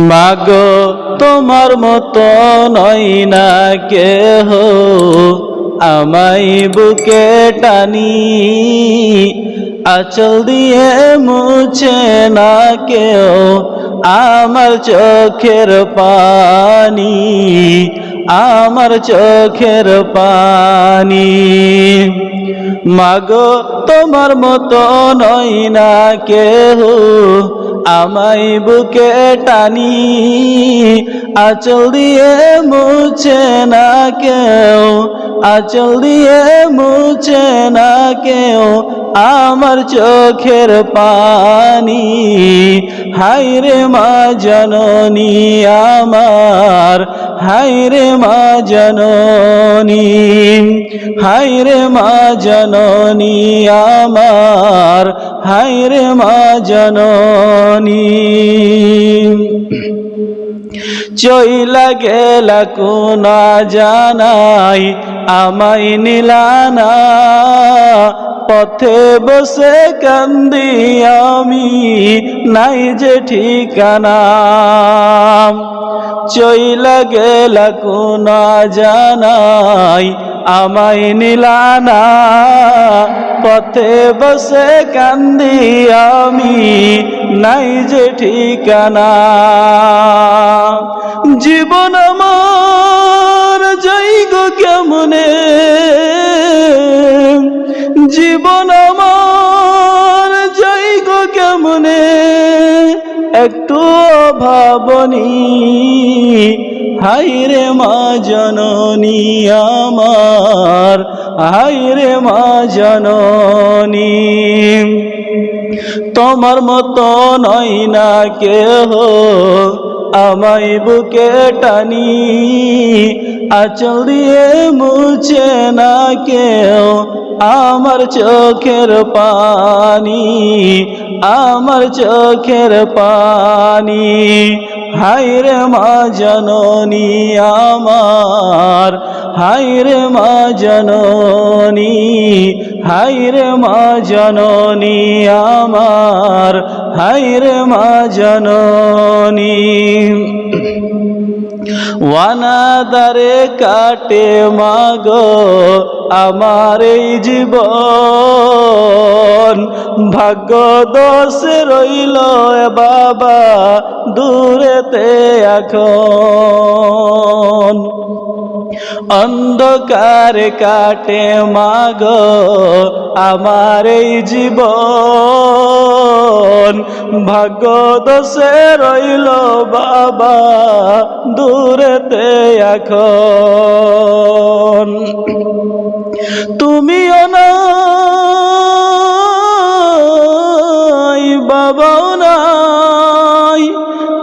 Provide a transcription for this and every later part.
মাগো তোমার মতো নয় না কেহ, আমায় বুকে টানি আঁচল দিয়ে মুছে না কেউ আমার চোখের পানি, আমার চোখের পানি। মাগো তোমার মতো নয় না কেহ, আমায় বুকে টানি আঁচল দিয়ে মুছে না কেউ, আঁচল দিয়ে মুছে না কেউ আমার চোখের পানি। হায়রে মা জননী আমার, হায়রে মা জননী, হায়রে মা জননী আমার, হায়রে মা জননী। চইলা গেলা কোনা জানাই আমায় নিলানা, পথে বসে কান্দি আমি নাই যে ঠিকানা। চইলা গেলা কোনা জানাই আমায় নিলানা, পথে বসে কান্দি আমি নাই যে ঠিকানা। জীবন আমার যাইগ কেমনে, জীবন আমার যাইগ কেমনে একটু ভাবনি। হায়রে মা জননী আমার, হায়রে মা জননী। তোমার মতো নয় না কেহ, আমায় বুকে টানি আঁচল দিয়ে মুছে না কেউ আমার চোখের পানি, আমার চোখের পানি। হায়রে মা জননী আমার, হায়রে মা জননী, হায়রে মা জননী আমার, হায়রে মা জননী। ওয়ানাদারে কাটে মাগো আমার এই জীবন, ভাগ্য দোষে রইল বাবা দূরেতে এখন। অন্ধকারে কাটে মাগো আমার এই জীবন, ভাগ্য দোষে রইল বাবা দূরেতে এখন। তুমিও নাই বাবাও নাই,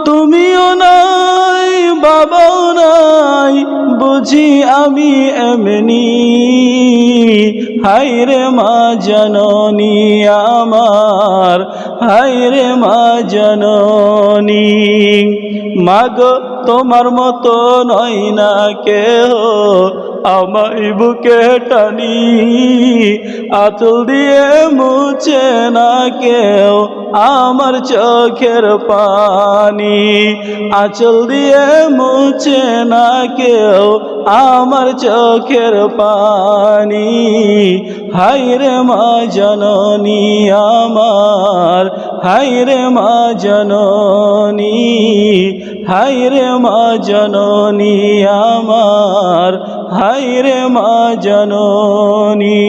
তুমিও নাই বাবাও নাই, বুঝি আমি এমনি। হায়রে মা জননী আমার, হায়রে মা জননী। মাগো তোমার মতো নয় না কেহ, আমায় বুকে টানি আঁচল দিয়ে মুছে না কেউ আমার চোখের পানি, আঁচল দিয়ে মুছে না কেউ আমার চোখের পানি। হায়রে মা জননী আমার, হায়রে মা জননী, হায়রে মা জননী আমার, হায়রে মা জননী।